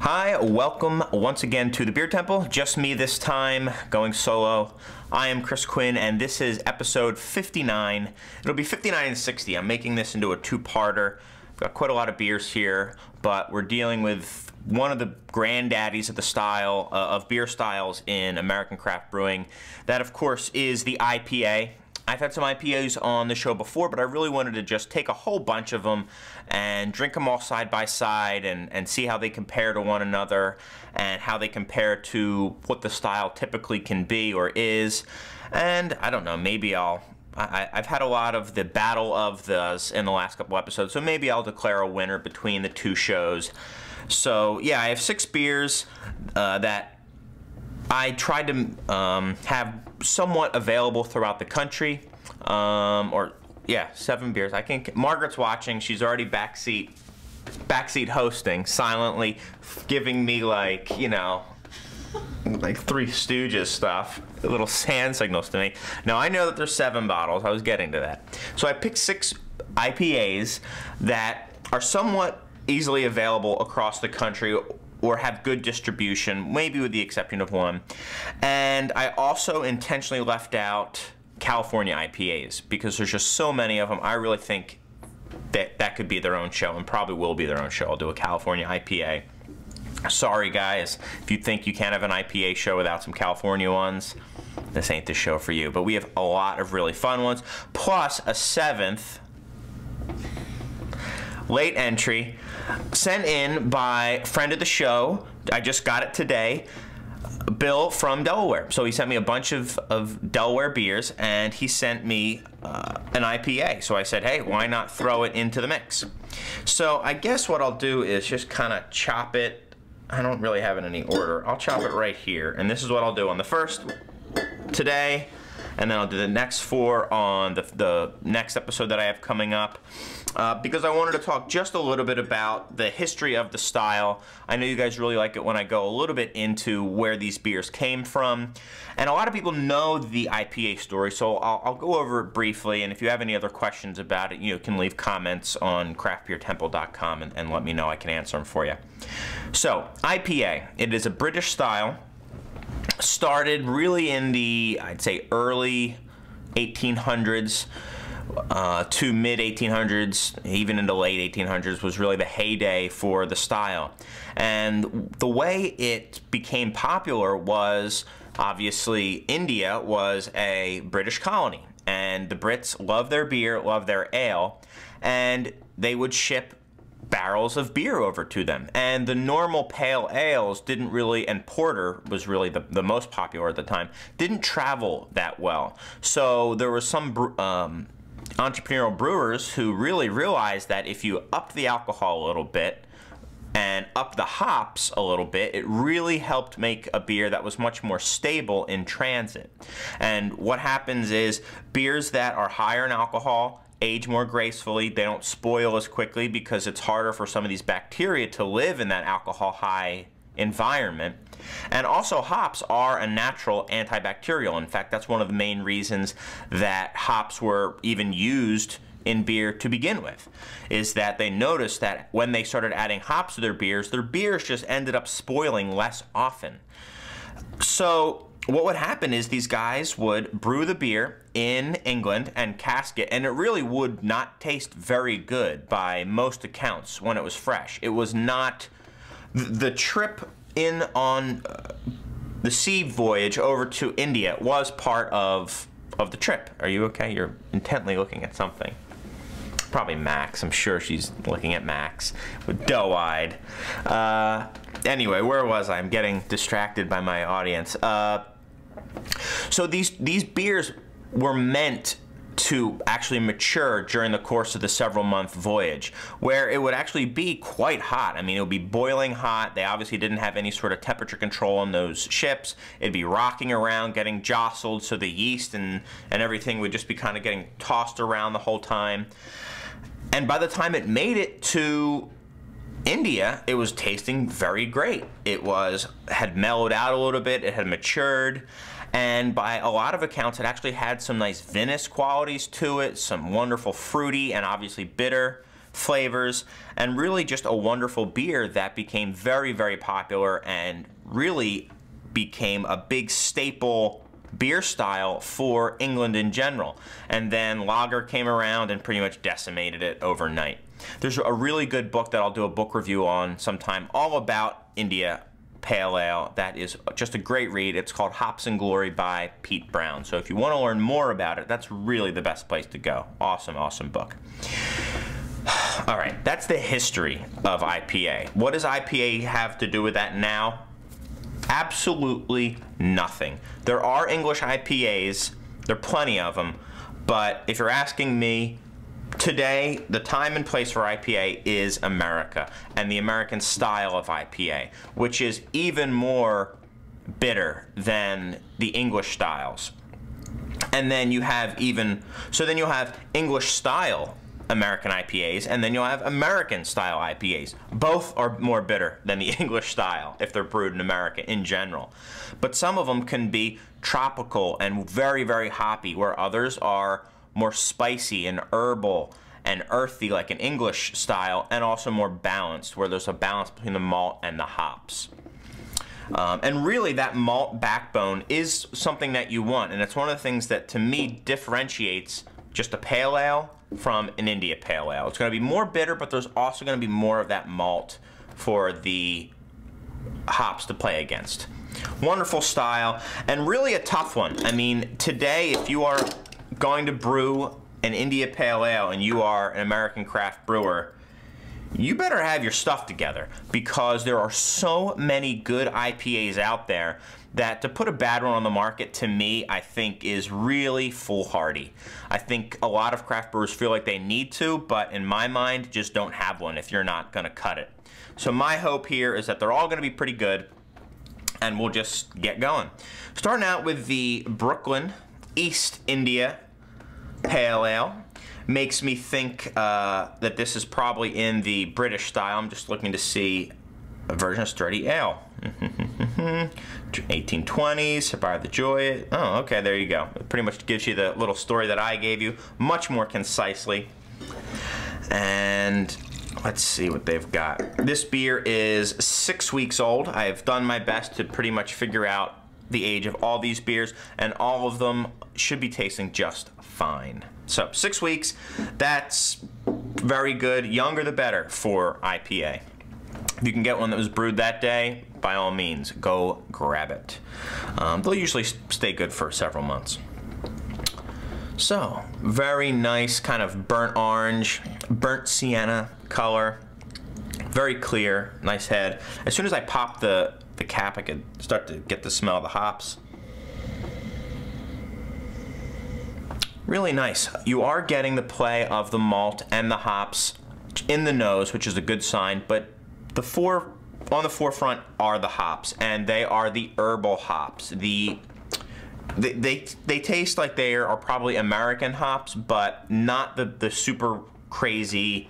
Hi, welcome once again to the Beer Temple. Just me this time, going solo. I am Chris Quinn, and this is episode 59. It'll be 59 and 60. I'm making this into a two-parter. I've got quite a lot of beers here, but we're dealing with one of the granddaddies of the style, of beer styles in American craft brewing. That, of course, is the IPA. I've had some IPAs on the show before, but I really wanted to just take a whole bunch of them and drink them all side by side and see how they compare to one another and how they compare to what the style typically can be or is. And I don't know, maybe I've had a lot of the battle of those in the last couple episodes, so maybe I'll declare a winner between the two shows. So yeah, I have 6 beers that I tried to have somewhat available throughout the country, or yeah, 7 beers. Margaret's watching. She's already backseat hosting, silently giving me like, you know, like Three Stooges stuff, little hand signals to me. Now I know that there's 7 bottles. I was getting to that. So I picked 6 IPAs that are somewhat easily available across the country or have good distribution, maybe with the exception of one. And I also intentionally left out California IPAs because there's just so many of them. I really think that that could be their own show, and probably will be their own show. I'll do a California IPA. Sorry guys, if you think you can't have an IPA show without some California ones, this ain't the show for you. But we have a lot of really fun ones, plus a 7th late entry sent in by friend of the show. I just got it today, Bill from Delaware. So he sent me a bunch of Delaware beers, and he sent me an IPA. So I said, hey, why not throw it into the mix? So I guess what I'll do is just kind of chop it. I don't really have it in any order. I'll chop it right here, and this is what I'll do on the first today, and then I'll do the next 4 on the next episode that I have coming up. Because I wanted to talk just a little bit about the history of the style. I know you guys really like it when I go a little bit into where these beers came from. And a lot of people know the IPA story, so I'll go over it briefly. And if you have any other questions about it, you can leave comments on craftbeertemple.com and let me know. I can answer them for you. So, IPA. It is a British style. Started really in the, I'd say, early 1800s. To mid 1800s, even into late 1800s, was really the heyday for the style. And the way it became popular was, obviously, India was a British colony, and the Brits loved their beer, loved their ale, and they would ship barrels of beer over to them. And the normal pale ales didn't really, and porter was really the most popular at the time, didn't travel that well. So there was some entrepreneurial brewers who really realized that if you upped the alcohol a little bit and upped the hops a little bit, it really helped make a beer that was much more stable in transit. And what happens is beers that are higher in alcohol age more gracefully. They don't spoil as quickly because it's harder for some of these bacteria to live in that alcohol high environment. And also, hops are a natural antibacterial. In fact, that's one of the main reasons that hops were even used in beer to begin with, is that they noticed that when they started adding hops to their beers just ended up spoiling less often. So what would happen is these guys would brew the beer in England and cask it, and it really would not taste very good by most accounts when it was fresh. It was not the trip in on the sea voyage over to India was part of the trip. Are you okay? You're intently looking at something. Probably Max. I'm sure she's looking at Max with doe-eyed. Anyway, where was I? I'm getting distracted by my audience. So these beers were meant to actually mature during the course of the several-month voyage, where it would actually be quite hot. I mean, it would be boiling hot. They obviously didn't have any sort of temperature control on those ships. It'd be rocking around, getting jostled, so the yeast and everything would just be kind of getting tossed around the whole time. And by the time it made it to India, it was tasting very great. It had mellowed out a little bit. It had matured. And by a lot of accounts, it actually had some nice vinous qualities to it, some wonderful fruity and obviously bitter flavors, and really just a wonderful beer that became very, very popular and really became a big staple beer style for England in general. And then lager came around and pretty much decimated it overnight. There's a really good book that I'll do a book review on sometime, all about India Pale Ale. That is just a great read. It's called Hops and Glory by Pete Brown. So if you want to learn more about it, that's really the best place to go. Awesome, awesome book. All right, that's the history of IPA. What does IPA have to do with that now? Absolutely nothing. There are English IPAs, there are plenty of them, but if you're asking me, today the time and place for IPA is America and the American style of IPA, which is even more bitter than the English styles. And then you have then you'll have English style American IPAs, and then you'll have American style IPAs. Both are more bitter than the English style if they're brewed in America in general. But some of them can be tropical and very, very hoppy, where others are more spicy and herbal and earthy like an English style, and also more balanced, where there's a balance between the malt and the hops. And really that malt backbone is something that you want, and it's one of the things that to me differentiates just a pale ale from an India Pale Ale. It's going to be more bitter, but there's also going to be more of that malt for the hops to play against. Wonderful style, and really a tough one. I mean, today, if you are going to brew an India Pale Ale and you are an American craft brewer, you better have your stuff together, because there are so many good IPAs out there that to put a bad one on the market, to me, I think is really foolhardy. I think a lot of craft brewers feel like they need to, but in my mind, just don't have one if you're not going to cut it. So my hope here is that they're all going to be pretty good, and we'll just get going. Starting out with the Brooklyn East India Pale Ale. Makes me think that this is probably in the British style. I'm just looking to see a version of Sturdy Ale. 1820s, By the Joy. Oh, okay, there you go. It pretty much gives you the little story that I gave you, much more concisely. And let's see what they've got. This beer is 6 weeks old. I've done my best to pretty much figure out the age of all these beers, and all of them should be tasting just fine. So 6 weeks, that's very good. Younger the better for IPA. If you can get one that was brewed that day, by all means, go grab it. They'll usually stay good for several months. So, very nice kind of burnt orange, burnt sienna color. Very clear, nice head. As soon as I pop the cap, I could start to get the smell of the hops. Really nice. You are getting the play of the malt and the hops in the nose, which is a good sign, but on the forefront are the hops, and they are the herbal hops. They taste like they are probably American hops, but not the super crazy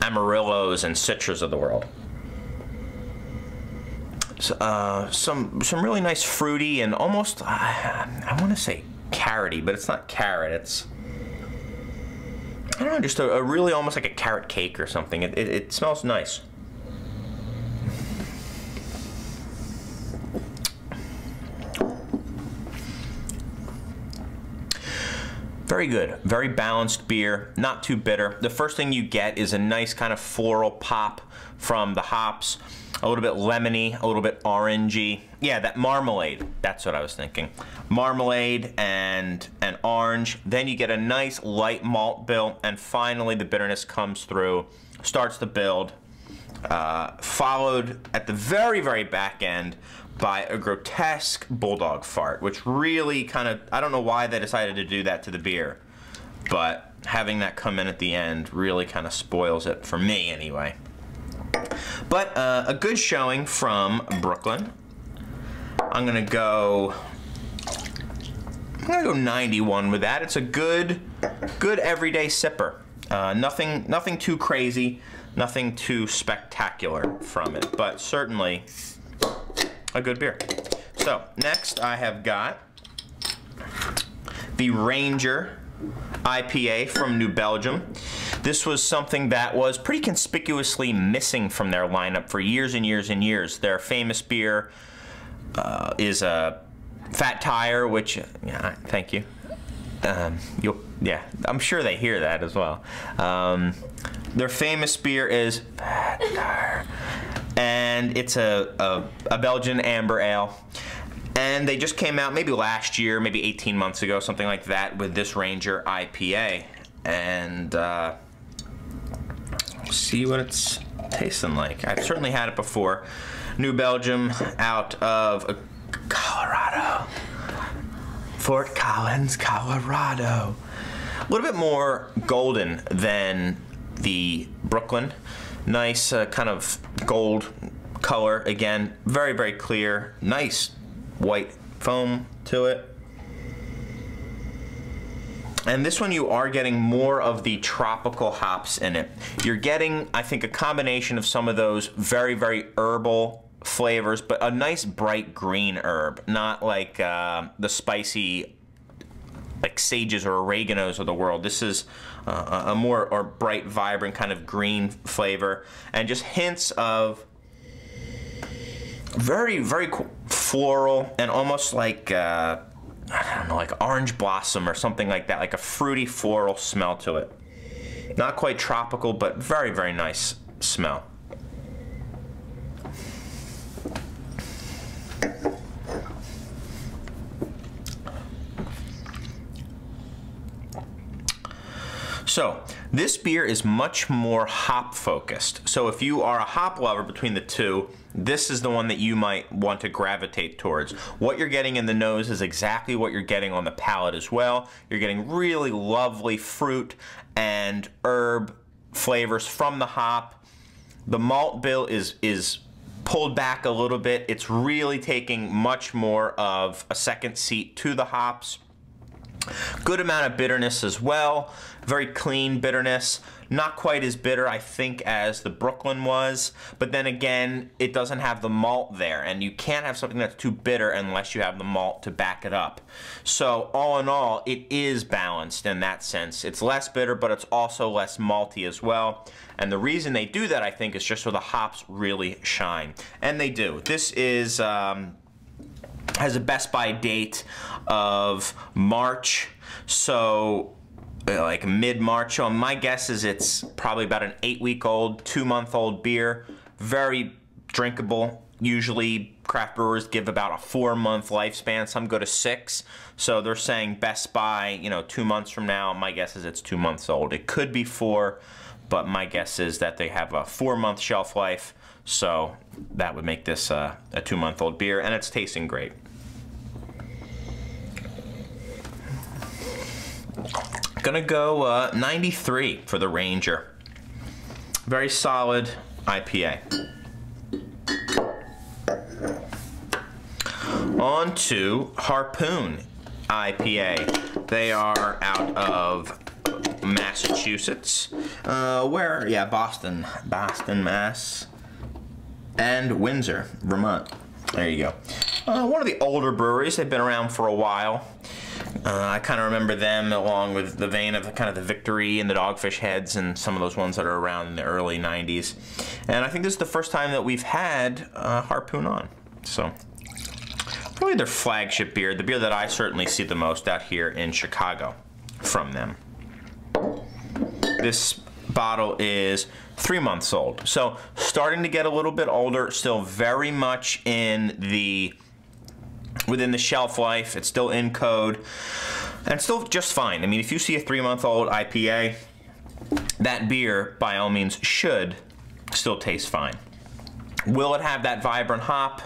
Amarillos and Citras of the world. So, some really nice fruity and almost, I want to say carroty, but it's not carrot. It's, I don't know, just a really almost like a carrot cake or something. It smells nice. Very good, very balanced beer, not too bitter. The first thing you get is a nice kind of floral pop from the hops, a little bit lemony, a little bit orangey. Yeah, that marmalade, that's what I was thinking. Marmalade and orange. Then you get a nice light malt bill, and finally the bitterness comes through, starts to build, followed at the very, very back end by a grotesque bulldog fart, which really kind of, I don't know why they decided to do that to the beer, but having that come in at the end really kind of spoils it, for me anyway. But a good showing from Brooklyn. I'm gonna go 91 with that. It's a good everyday sipper. Nothing too crazy, nothing too spectacular from it, but certainly a good beer. So next I have got the Ranger IPA from New Belgium. This was something that was pretty conspicuously missing from their lineup for years and years and years. Their famous beer is a Fat Tire, which, yeah, thank you. Yeah, I'm sure they hear that as well. Their famous beer is Fat Tire, and it's a Belgian amber ale. And they just came out maybe last year, maybe 18 months ago, something like that, with this Ranger IPA. And see what it's tasting like. I've certainly had it before. New Belgium, out of Colorado. Fort Collins, Colorado. A little bit more golden than the Brooklyn. Nice kind of gold color. Again, very, very clear. Nice white foam to it. And this one, you are getting more of the tropical hops in it. You're getting, I think, a combination of some of those very, very herbal flavors, but a nice bright green herb, not like the spicy, like sages or oreganos of the world. This is a more or bright, vibrant kind of green flavor, and just hints of very, very floral and almost like I don't know, like orange blossom or something like that, like a fruity floral smell to it. Not quite tropical, but very, very nice smell. So this beer is much more hop focused. So if you are a hop lover between the two, this is the one that you might want to gravitate towards. What you're getting in the nose is exactly what you're getting on the palate as well. You're getting really lovely fruit and herb flavors from the hop. The malt bill is pulled back a little bit. It's really taking much more of a second seat to the hops. Good amount of bitterness as well. Very clean bitterness. Not quite as bitter, I think, as the Brooklyn was. But then again, it doesn't have the malt there. And you can't have something that's too bitter unless you have the malt to back it up. So all in all, it is balanced in that sense. It's less bitter, but it's also less malty as well. And the reason they do that, I think, is just so the hops really shine. And they do. This is has a Best By date of March, so like mid-March. So my guess is it's probably about an 8-week-old, 2-month-old beer. Very drinkable. Usually craft brewers give about a 4-month lifespan. Some go to 6. So they're saying Best By, 2 months from now. My guess is it's 2 months old. It could be 4, but my guess is that they have a 4-month shelf life. So that would make this a 2-month-old beer, and it's tasting great. Gonna go 93 for the Ranger. Very solid IPA. On to Harpoon IPA. They are out of Massachusetts. Boston, Mass. And Windsor, Vermont. There you go. One of the older breweries. They've been around for a while. I kind of remember them along with the vein of kind of the Victory and the Dogfish Heads and some of those ones that are around in the early 90s. And I think this is the first time that we've had Harpoon on. So probably their flagship beer, the beer that I certainly see the most out here in Chicago from them. This bottle is 3 months old. So starting to get a little bit older, still very much within the shelf life. It's still in code and still just fine. I mean, if you see a 3-month-old IPA, that beer by all means should still taste fine. Will it have that vibrant hop?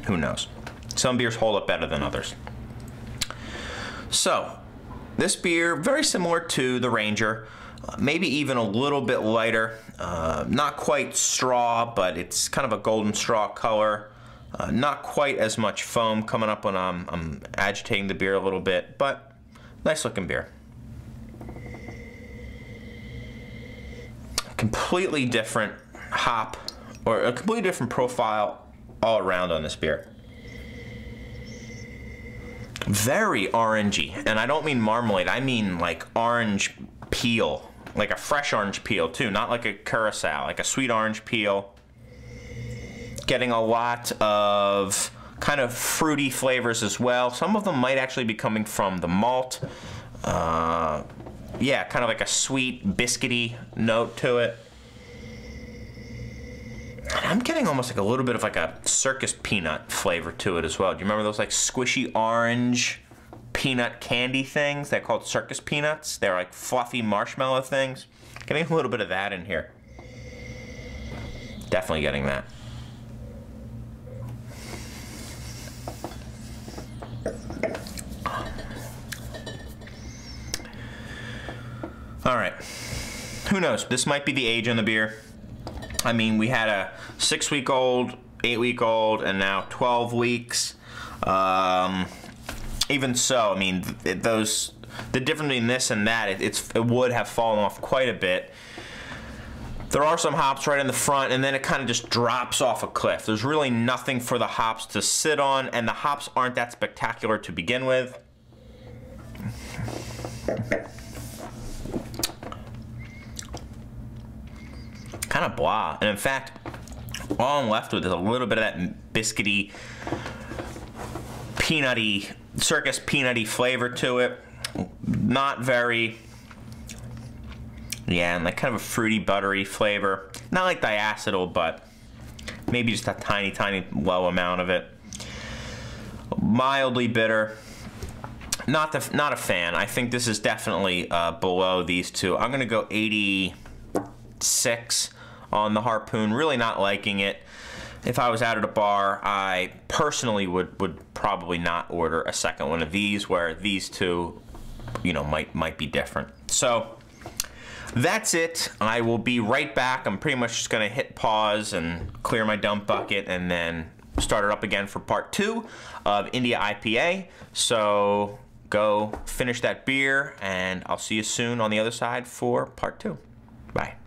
Who knows? Some beers hold up better than others. So this beer, very similar to the Ranger, maybe even a little bit lighter. Not quite straw, but it's kind of a golden straw color. Not quite as much foam coming up when I'm agitating the beer a little bit, but nice looking beer. Completely different hop, or a completely different profile all around on this beer. Very orangey, and I don't mean marmalade, I mean like orange peel, like a fresh orange peel too, not like a curacao, like a sweet orange peel. Getting a lot of kind of fruity flavors as well. Some of them might actually be coming from the malt. Yeah, kind of like a sweet, biscuity note to it. And I'm getting almost like a little bit of like a circus peanut flavor to it as well. Do you remember those like squishy orange peanut candy things? They're called circus peanuts. They're like fluffy marshmallow things. Getting a little bit of that in here. Definitely getting that. All right, who knows? This might be the age on the beer. I mean, we had a 6-week-old, 8-week-old, and now 12 weeks. Even so, I mean, the difference between this and that, it would have fallen off quite a bit. There are some hops right in the front, and then it kind of just drops off a cliff. There's really nothing for the hops to sit on, and the hops aren't that spectacular to begin with. Kind of blah. And in fact, all I'm left with is a little bit of that biscuity, peanutty, circus peanutty flavor to it. Not very, yeah, and like kind of a fruity, buttery flavor. Not like diacetyl, but maybe just a tiny, tiny low amount of it. Mildly bitter. Not a fan. I think this is definitely below these two. I'm gonna go 86 on the Harpoon. Really not liking it. If I was out at a bar, I personally would probably not order a second one of these, where these two, you know, might be different. So that's it. I will be right back. I'm pretty much just gonna hit pause and clear my dump bucket and then start it up again for part 2 of India IPA. So go finish that beer, and I'll see you soon on the other side for part 2. Bye.